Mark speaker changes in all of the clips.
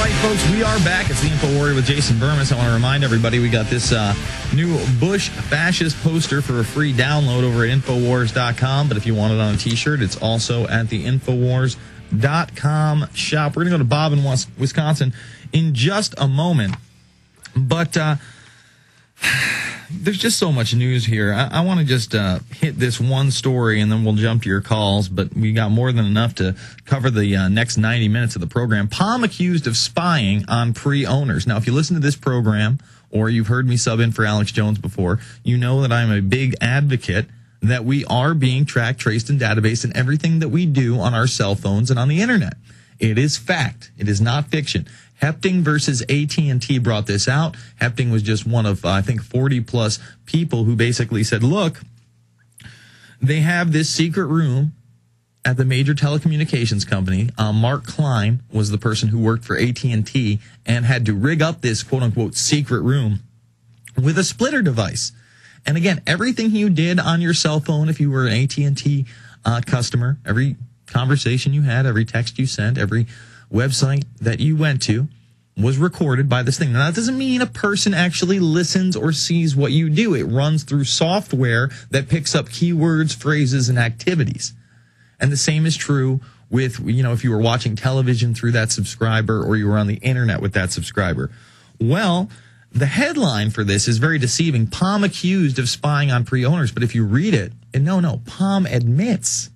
Speaker 1: right, folks, we are back. It's the Infowarrior with Jason Bermas. I want to remind everybody we got this new Bush fascist poster for a free download over at Infowars.com. But if you want it on a T-shirt, it's also at the Infowars.com shop. We're going to go to Bob in Wisconsin in just a moment. But there's just so much news here. I want to just hit this one story, and then we'll jump to your calls. But we got more than enough to cover the next 90 minutes of the program. Palm accused of spying on pre-owners. Now, if you listen to this program, or you've heard me sub in for Alex Jones before, you know that I'm a big advocate that we are being tracked, traced, and databased in everything that we do on our cell phones and on the internet. It is fact. It is not fiction. Hepting versus AT&T brought this out. Hepting was just one of, I think, 40-plus people who basically said, look, they have this secret room at the major telecommunications company. Mark Klein was the person who worked for AT&T and had to rig up this quote-unquote secret room with a splitter device. And again, everything you did on your cell phone, if you were an AT&T customer, every conversation you had, every text you sent, every website that you went to was recorded by this thing. Now, that doesn't mean a person actually listens or sees what you do. It runs through software that picks up keywords, phrases, and activities. And the same is true with, you know, if you were watching television through that subscriber or you were on the internet with that subscriber. Well, the headline for this is very deceiving. Palm accused of spying on pre-owners. But if you read it, and no, Palm admits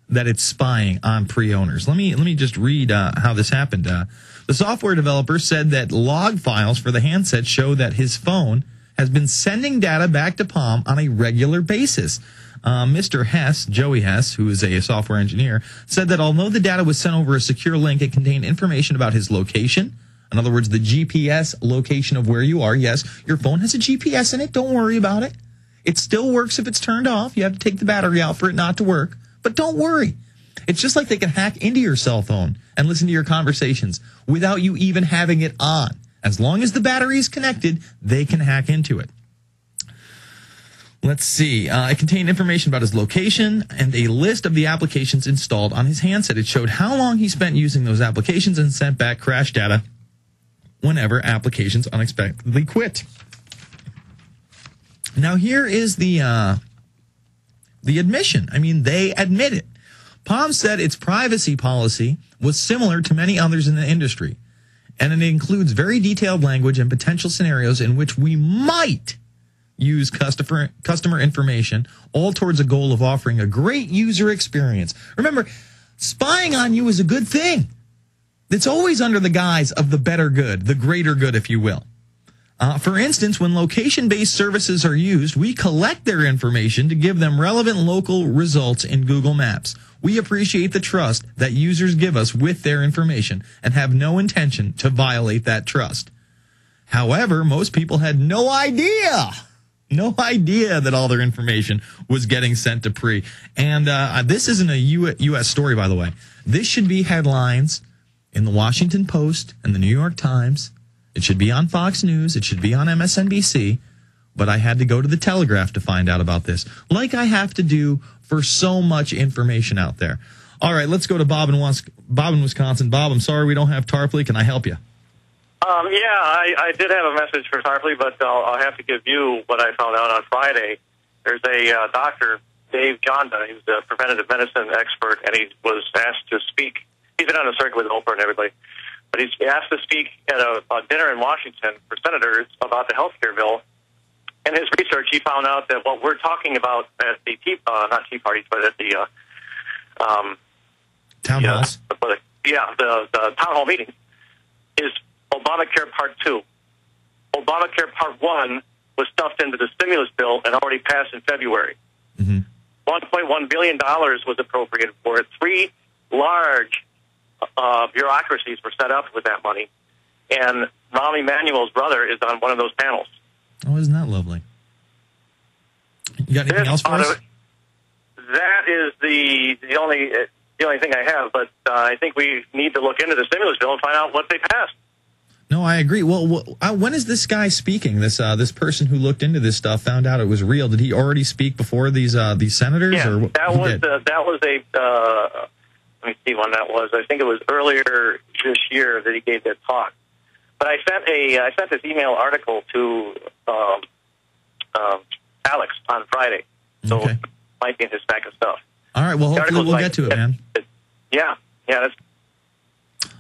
Speaker 1: that it's spying on pre-owners. Let me just read how this happened. The software developer said that log files for the handset show that his phone has been sending data back to Palm on a regular basis. Mr. Hess, Joey Hess, who is a software engineer, said that although the data was sent over a secure link, it contained information about his location. In other words, the GPS location of where you are. Yes, your phone has a GPS in it. Don't worry about it. It still works if it's turned off. You have to take the battery out for it not to work. But don't worry. It's just like they can hack into your cell phone and listen to your conversations without you even having it on. As long as the battery is connected, they can hack into it. Let's see. It contained information about his location and a list of the applications installed on his handset. It showed how long he spent using those applications and sent back crash data whenever applications unexpectedly quit. Now, here is the admission. I mean, they admit it. Palm said its privacy policy was similar to many others in the industry, and it includes very detailed language and potential scenarios in which we might use customer information, all towards a goal of offering a great user experience. Remember, spying on you is a good thing. It's always under the guise of the better good, the greater good, if you will. For instance, when location-based services are used, we collect their information to give them relevant local results in Google Maps. We appreciate the trust that users give us with their information and have no intention to violate that trust. However, most people had no idea that all their information was getting sent to pre. And this isn't a U.S. story, by the way. This should be headlines in the Washington Post and the New York Times. It should be on Fox News. It should be on MSNBC. But I had to go to the Telegraph to find out about this, like I have to do for so much information out there. All right, let's go to Bob in Wisconsin. Bob, I'm sorry we don't have Tarpley. Can I help you?
Speaker 2: I did have a message for Tarpley, but I'll have to give you what I found out on Friday. There's a doctor, Dave Jonda. He's a preventative medicine expert, and he was asked to speak. He's been on a circuit with Oprah and everybody. But he's asked to speak at a dinner in Washington for senators about the health care bill. In his research, he found out that what we're talking about at the not tea parties, but at the
Speaker 1: town halls.
Speaker 2: The town hall meetings is Obamacare Part 2. Obamacare Part 1 was stuffed into the stimulus bill and already passed in February. Mm-hmm. $1.1 billion was appropriated for it. 3 large bureaucracies were set up with that money, and Rahm Emanuel's brother is on one of those panels.
Speaker 1: Oh, isn't that lovely? You got anything else for us?
Speaker 2: That is the only thing I have, but I think we need to look into the stimulus bill and find out what they passed.
Speaker 1: No, I agree. Well, when is this guy speaking? This person who looked into this stuff found out it was real. Did he already speak before these senators?
Speaker 2: Yeah,
Speaker 1: or
Speaker 2: that was a. Let me see when that was. I think it was earlier this year that he gave that talk. But I sent this email article to Alex on Friday, so it might be in his stack of stuff.
Speaker 1: All right, well, hopefully we'll get to it, man.
Speaker 2: Yeah. That's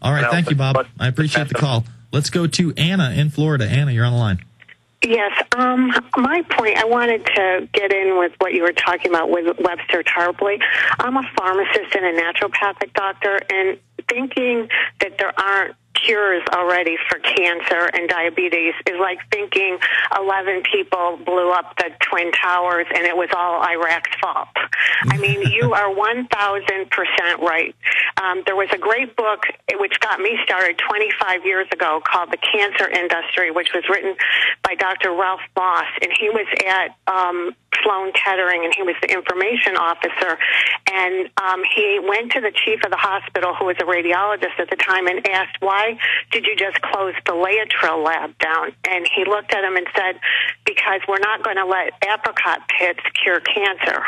Speaker 1: all right, thank you, Bob. I appreciate the call. Let's go to Anna in Florida. Anna, you're on the line.
Speaker 3: Yes. My point, I wanted to get in with what you were talking about with Webster Tarpley. I'm a pharmacist and a naturopathic doctor, and thinking that there aren't cures already for cancer and diabetes is like thinking 11 people blew up the Twin Towers and it was all Iraq's fault. I mean, you are 1,000% right. There was a great book which got me started 25 years ago called The Cancer Industry, which was written by Dr. Ralph Moss, and he was at Sloan Kettering, and he was the information officer, and he went to the chief of the hospital, who was a radiologist at the time, and asked, why did you just close the Laetrile lab down? And he looked at him and said, because we're not going to let apricot pits cure cancer.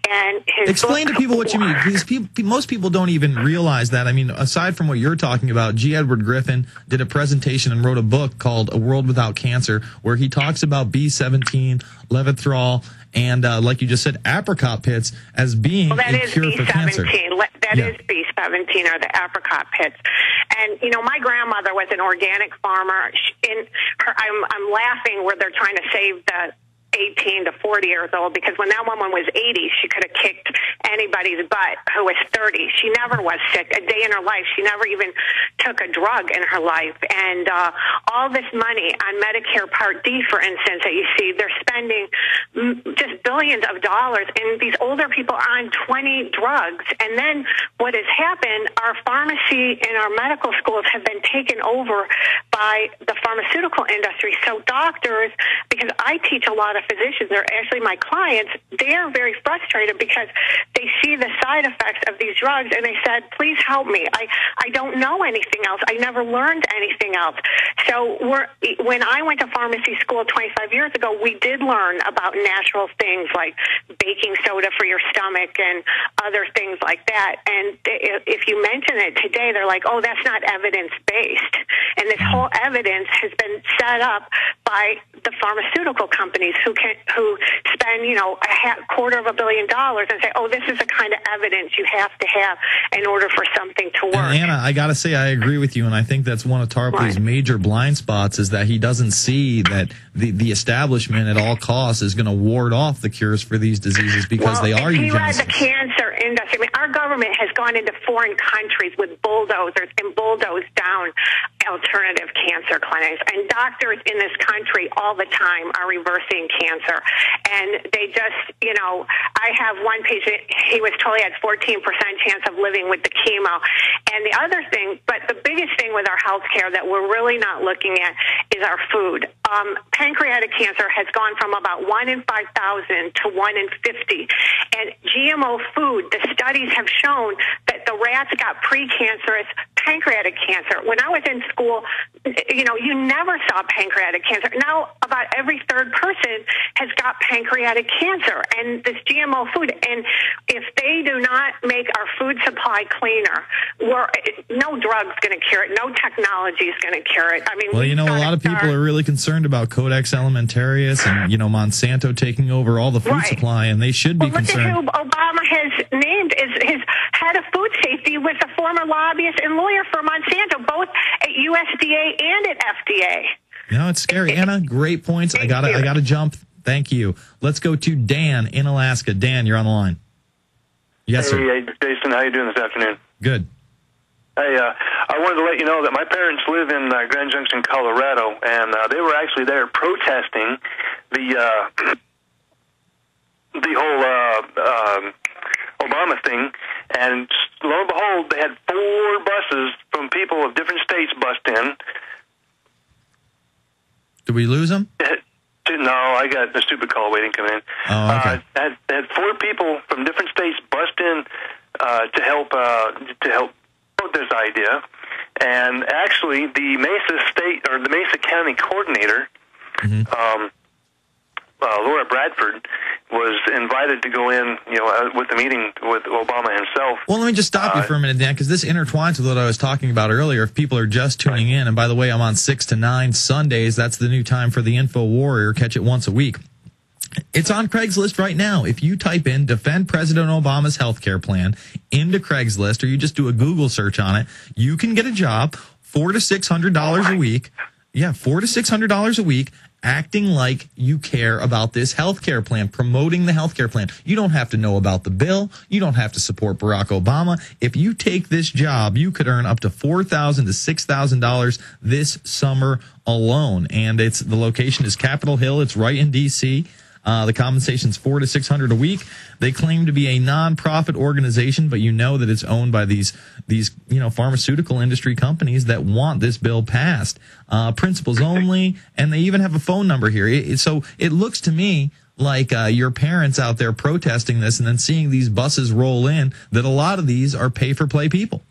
Speaker 3: And
Speaker 1: explain to people what you mean, because most people don't even realize that. I mean, aside from what you're talking about, G. Edward Griffin did a presentation and wrote a book called A World Without Cancer, where he talks about B17, Levithrol, and like you just said, apricot pits as being a cure for cancer.
Speaker 3: That is B17, or the apricot pits. And, you know, my grandmother was an organic farmer. I'm laughing where they're trying to save the 18 to 40 years old, because when that woman was 80, she could have kicked anybody's butt who was 30. She never was sick a day in her life. She never even took a drug in her life. And all this money on Medicare Part D, for instance, that you see, they're spending just billions of dollars, and these older people are on 20 drugs. And then what has happened, our pharmacy and our medical schools have been taken over by the pharmaceutical industry. So doctors, because I teach a lot of physicians, they're actually my clients, they're very frustrated because they see the side effects of these drugs, and they said, please help me. I don't know anything else. I never learned anything else. So when I went to pharmacy school 25 years ago, we did learn about natural things like baking soda for your stomach and other things like that. And if you mention it today, they're like, oh, that's not evidence-based. And this whole evidence has been set up by the pharmaceutical companies who spend, you know, $250 million and say, oh, this is the kind of evidence you have to have in order for something to work.
Speaker 1: And Anna, I got to say, I agree with you, and I think that's one of Tarpley's major blind spots, is that he doesn't see that the establishment at all costs is going to ward off the cures for these diseases because they are eugenicists.
Speaker 3: He read the cancer industry. I mean, our government has gone into foreign countries with bulldozers and bulldozed down alternative cancer clinics, and doctors in this country all the time are reversing cancer. And they just, you know, I have one patient, he was told he had 14% chance of living with the chemo. And the other thing, but the biggest thing with our health care that we're really not looking at is our food. Pancreatic cancer has gone from about 1 in 5,000 to 1 in 50. And GMO food, the studies have shown that the rats got precancerous pancreatic cancer. When I was in school, you know, you never saw pancreatic cancer. Now about every third person has got pancreatic cancer, and this GMO food. And if they do not make our food supply cleaner, no drug's going to cure it. No technology is going to cure it. I mean,
Speaker 1: well, you know, a lot of people are really concerned about Codex Alimentarius and, you know, Monsanto taking over all the food supply, and they should be concerned.
Speaker 3: Look at who Obama has named as his head of food safety, was a former lobbyist and lawyer for Monsanto, both at USDA and at FDA.
Speaker 1: You know, it's scary. Anna, great points. I gotta jump. Thank you. Let's go to Dan in Alaska. Dan, you're on the line. Yes, sir.
Speaker 4: Hey, Jason, how you doing this afternoon?
Speaker 1: Good.
Speaker 4: Hey, I wanted to let you know that my parents live in Grand Junction, Colorado, and they were actually there protesting the whole Obama thing, and lo and behold, they had 4 buses from people of different states bust in.
Speaker 1: Did we lose them?
Speaker 4: No, I got a stupid call waiting to come in.
Speaker 1: Oh, okay.
Speaker 4: Had 4 people from different states bust in to help promote this idea, and actually the Mesa County coordinator, Laura Bradford, was invited to go in, with the meeting with Obama himself.
Speaker 1: Well, let me just stop you for a minute, Dan, because this intertwines with what I was talking about earlier. If people are just tuning in, and by the way, I'm on 6 to 9 Sundays. That's the new time for the Infowarrior. Catch it once a week. It's on Craigslist right now. If you type in Defend President Obama's Healthcare Plan into Craigslist, or you just do a Google search on it, you can get a job, $400 to $600 a week. Yeah, $400 to $600 a week, acting like you care about this healthcare plan, promoting the healthcare plan. You don't have to know about the bill. You don't have to support Barack Obama. If you take this job, you could earn up to $4,000 to $6,000 this summer alone. And the location is Capitol Hill. It's right in D.C. The compensation's $400 to $600 a week. They claim to be a nonprofit organization, but you know that it's owned by these pharmaceutical industry companies that want this bill passed. Principals only, and they even have a phone number here. So it looks to me like your parents out there protesting this and then seeing these buses roll in, that a lot of these are pay-for-play people.